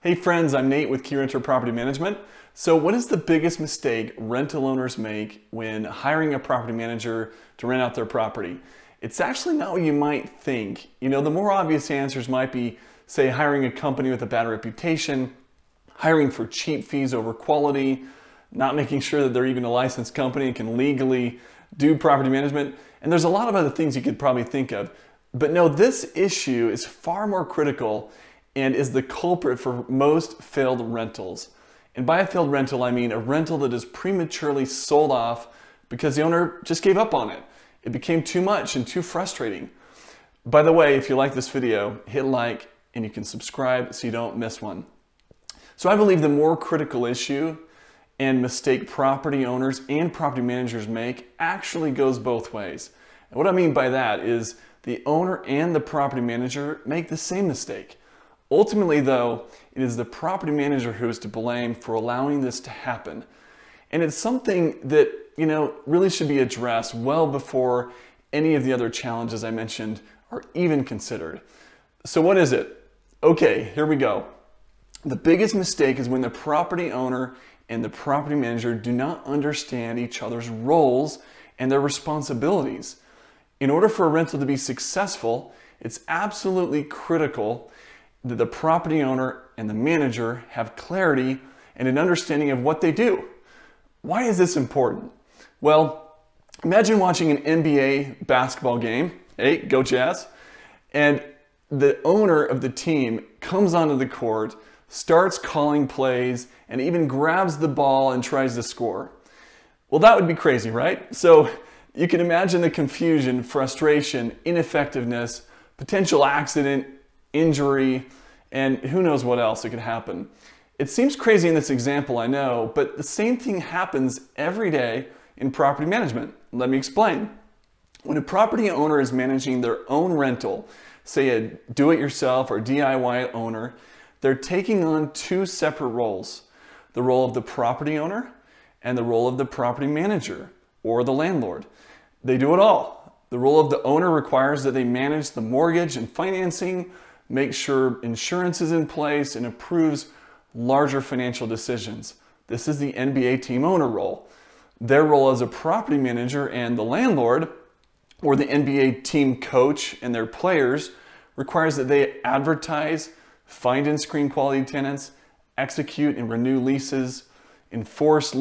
Hey friends, I'm Nate with Keyrenter Property Management. So what is the biggest mistake rental owners make when hiring a property manager to rent out their property? It's actually not what you might think. The more obvious answers might be, say, hiring a company with a bad reputation, hiring for cheap fees over quality, not making sure that they're even a licensed company and can legally do property management. And there's a lot of other things you could probably think of. But no, this issue is far more critical and is the culprit for most failed rentals. And by a failed rental, I mean a rental that is prematurely sold off because the owner just gave up on it. It became too much and too frustrating. By the way, if you like this video, hit like and you can subscribe so you don't miss one. So I believe the more critical issue and mistake property owners and property managers make actually goes both ways. And what I mean by that is the owner and the property manager make the same mistake. Ultimately, though, it is the property manager who is to blame for allowing this to happen. And it's something that, really should be addressed well before any of the other challenges I mentioned are even considered. So what is it? Okay, here we go. The biggest mistake is when the property owner and the property manager do not understand each other's roles and their responsibilities. In order for a rental to be successful, it's absolutely critical that the property owner and the manager have clarity and an understanding of what they do. Why is this important? Well, imagine watching an NBA basketball game. Hey, go Jazz. And the owner of the team comes onto the court, starts calling plays, and even grabs the ball and tries to score. Well, that would be crazy, right? So you can imagine the confusion, frustration, ineffectiveness, potential accident, injury, and who knows what else it could happen. It seems crazy in this example, I know, but the same thing happens every day in property management. Let me explain. When a property owner is managing their own rental, say a do-it-yourself or DIY owner, they're taking on two separate roles: the role of the property owner and the role of the property manager or the landlord. They do it all. The role of the owner requires that they manage the mortgage and financing, make sure insurance is in place, and approves larger financial decisions. This is the NBA team owner role. Their role as a property manager and the landlord, or the NBA team coach and their players, requires that they advertise, find and screen quality tenants, execute and renew leases, enforce the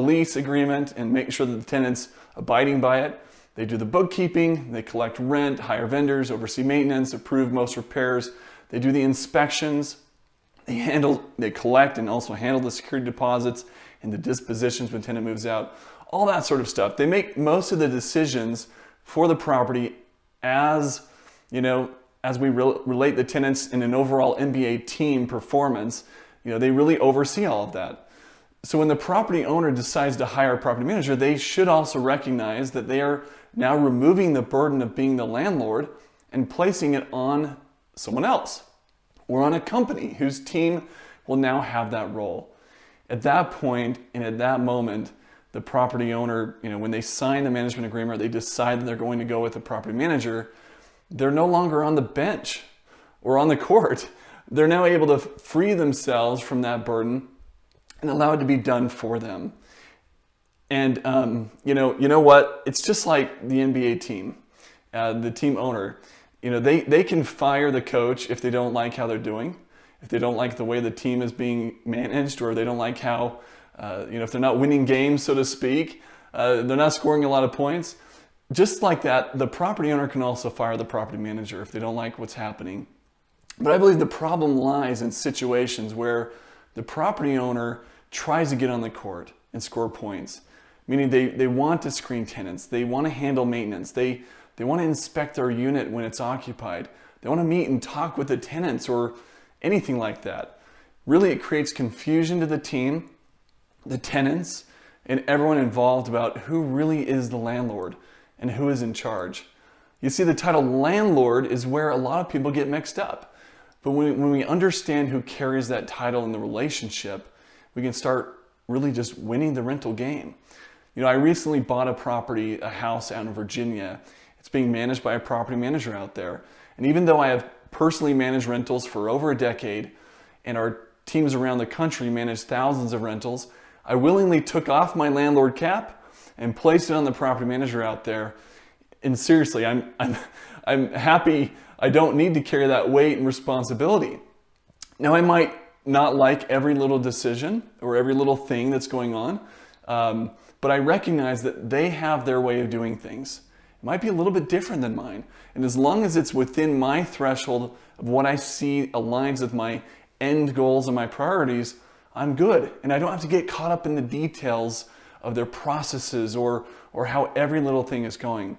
lease agreement and make sure that the tenant's abiding by it. They do the bookkeeping, they collect rent, hire vendors, oversee maintenance, approve most repairs. They do the inspections, they collect and also handle the security deposits and the dispositions when tenant moves out, all that sort of stuff. They make most of the decisions for the property as we relate the tenants in an overall NBA team performance. They really oversee all of that. So when the property owner decides to hire a property manager, they should also recognize that they are now removing the burden of being the landlord and placing it on someone else or on a company whose team will now have that role. At that point and at that moment, the property owner, when they sign the management agreement, they decide that they're going to go with the property manager, they're no longer on the bench or on the court. They're now able to free themselves from that burden and allow it to be done for them. And you know what? It's just like the NBA team, the team owner. They can fire the coach if they don't like how they're doing, if they don't like the way the team is being managed, or they don't like how, if they're not winning games, so to speak, they're not scoring a lot of points. Just like that, the property owner can also fire the property manager if they don't like what's happening. But I believe the problem lies in situations where the property owner tries to get on the court and score points, meaning they want to screen tenants, they want to handle maintenance, they want to inspect their unit when it's occupied, they want to meet and talk with the tenants or anything like that. Really, it creates confusion to the team, the tenants, and everyone involved about who really is the landlord and who is in charge. You see, the title landlord is where a lot of people get mixed up. But when we understand who carries that title in the relationship, we can start really just winning the rental game. I recently bought a house out in Virginia. It's being managed by a property manager out there. And even though I have personally managed rentals for over a decade, and our teams around the country manage thousands of rentals. I willingly took off my landlord cap and placed it on the property manager out there. And seriously, I'm happy I don't need to carry that weight and responsibility. Now, I might not like every little decision or every little thing that's going on, but I recognize that they have their way of doing things. It might be a little bit different than mine. And as long as it's within my threshold of what I see aligns with my end goals and my priorities, I'm good. And I don't have to get caught up in the details of their processes or how every little thing is going.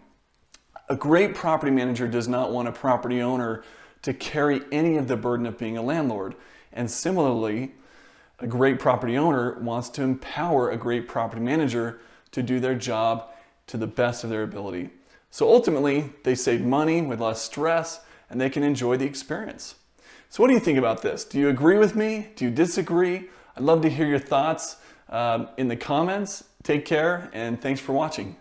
A great property manager does not want a property owner to carry any of the burden of being a landlord. And similarly, a great property owner wants to empower a great property manager to do their job to the best of their ability. So ultimately, they save money with less stress and they can enjoy the experience. So what do you think about this? Do you agree with me? Do you disagree? I'd love to hear your thoughts in the comments. Take care and thanks for watching.